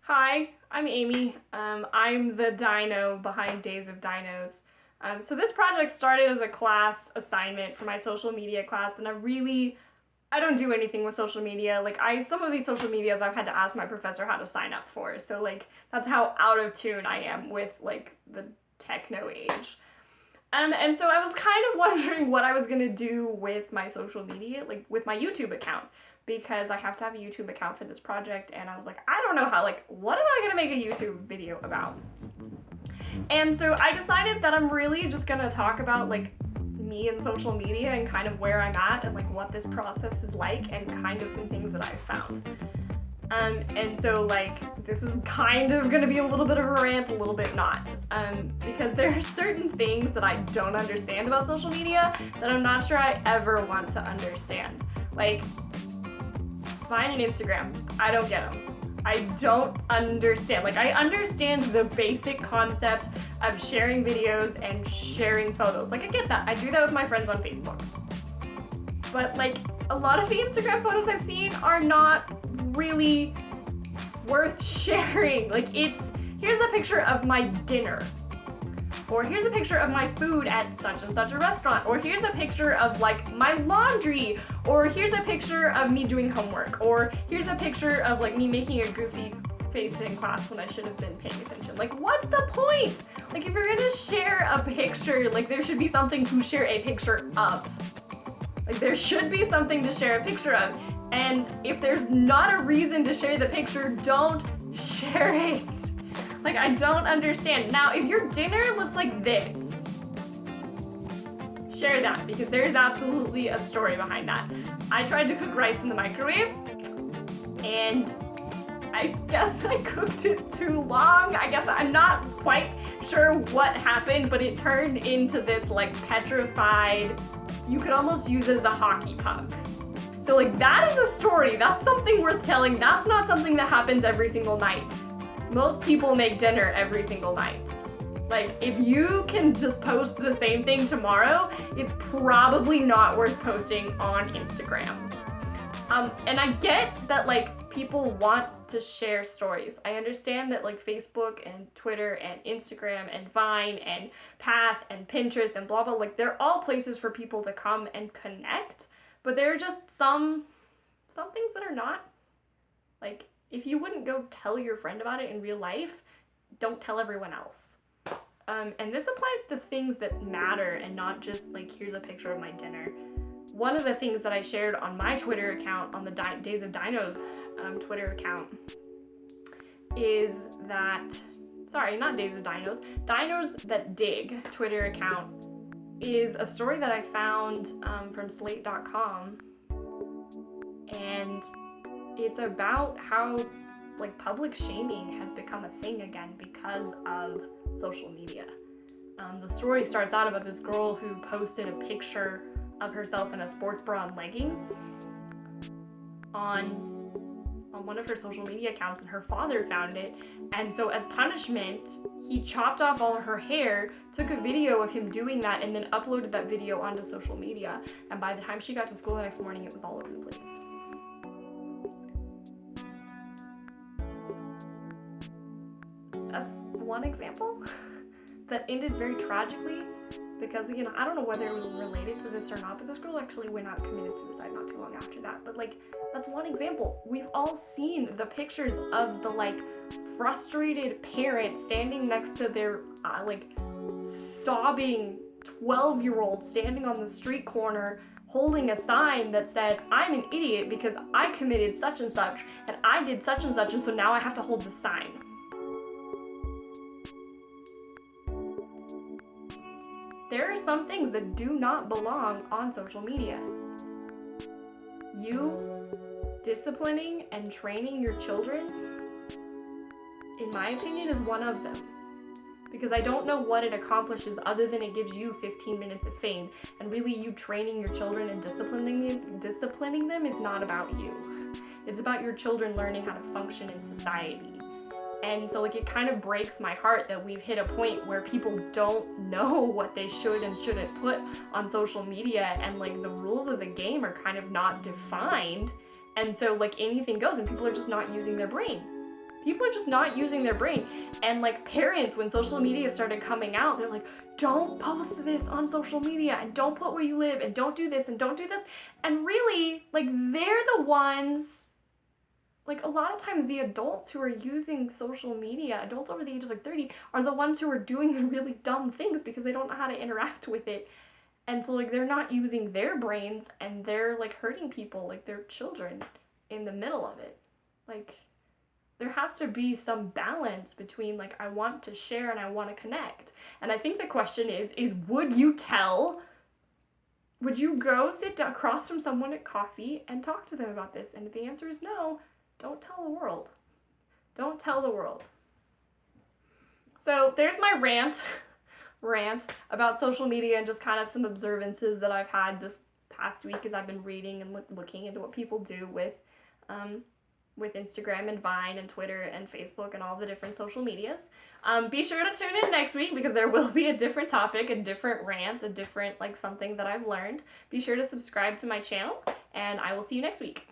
Hi, I'm Amy. I'm the Dino behind Days of Dinos. So this project started as a class assignment for my social media class, and I don't do anything with social media. Some of these social medias I've had to ask my professor how to sign up for. So that's how out of tune I am with the techno age. And so I was kind of wondering what I was gonna do with my social media, with my YouTube account, because I have to have a YouTube account for this project, and I was like, I don't know what am I gonna make a YouTube video about? And so I decided that I'm really just gonna talk about me and social media and kind of where I'm at and what this process is like and kind of some things that I've found. And so this is kind of gonna be a little bit of a rant, a little bit not, because there are certain things that I don't understand about social media that I'm not sure I ever want to understand. Vine and Instagram, I don't get them. I don't understand. I understand the basic concept of sharing videos and sharing photos. I get that. I do that with my friends on Facebook. But a lot of the Instagram photos I've seen are not really worth sharing. Here's a picture of my dinner, or here's a picture of my food at such and such a restaurant, or here's a picture of my laundry, or here's a picture of me doing homework, or here's a picture of me making a goofy face in class when I should have been paying attention. What's the point? If you're gonna share a picture, there should be something to share a picture of. There should be something to share a picture of. And if there's not a reason to share the picture, don't share it. I don't understand. Now, if your dinner looks like this, share that, because there's absolutely a story behind that. I tried to cook rice in the microwave, and I guess I cooked it too long. I guess I'm not quite sure what happened, but it turned into this petrified, you could almost use it as a hockey puck. So that is a story. That's something worth telling. That's not something that happens every single night. Most people make dinner every single night. If you can just post the same thing tomorrow, it's probably not worth posting on Instagram. And I get that people want to share stories. I understand that Facebook and Twitter and Instagram and Vine and Path and Pinterest and blah blah, they're all places for people to come and connect, but there are just some things that are not. If you wouldn't go tell your friend about it in real life, don't tell everyone else. And this applies to things that matter and not just here's a picture of my dinner. One of the things that I shared on my Twitter account, on the Days of Dinos Twitter account, is that, sorry, not Days of Dinos, Dinos That Dig Twitter account, is a story that I found from slate.com, and it's about how public shaming has become a thing again because of social media. The story starts out about this girl who posted a picture of herself in a sports bra and leggings on one of her social media accounts, and her father found it, and so as punishment he chopped off all of her hair, took a video of him doing that, and then uploaded that video onto social media, and by the time she got to school the next morning, it was all over the place. That's one example that ended very tragically, because I don't know whether it was related to this or not, but this girl actually went out and committed suicide not too long after that. But that's one example. We've all seen the pictures of the frustrated parent standing next to their sobbing 12-year-old standing on the street corner holding a sign that said, "I'm an idiot because I committed such and such, and I did such and such, and so now I have to hold the sign." There are some things that do not belong on social media. You disciplining and training your children, in my opinion, is one of them. Because I don't know what it accomplishes other than it gives you 15 minutes of fame. And really, you training your children and disciplining them is not about you. It's about your children learning how to function in society. And so it kind of breaks my heart that we've hit a point where people don't know what they should and shouldn't put on social media, and the rules of the game are kind of not defined, and so anything goes, and people are just not using their brain. People are just not using their brain. And like parents, when social media started coming out, they're like, don't post this on social media, and don't put where you live, and don't do this, and don't do this. And really, like, they're the ones, like, a lot of times the adults who are using social media, adults over the age of like 30, are the ones who are doing the really dumb things because they don't know how to interact with it. And so like they're not using their brains, and they're like hurting people, like their children, in the middle of it. Like, there has to be some balance between like, I want to share and I want to connect. And I think the question is would you go sit across from someone at coffee and talk to them about this? And if the answer is no, don't tell the world. Don't tell the world. So there's my rant about social media and just kind of some observances that I've had this past week as I've been reading and looking into what people do with Instagram and Vine and Twitter and Facebook and all the different social medias. Be sure to tune in next week because there will be a different topic, a different rant, a different like something that I've learned. Be sure to subscribe to my channel, and I will see you next week.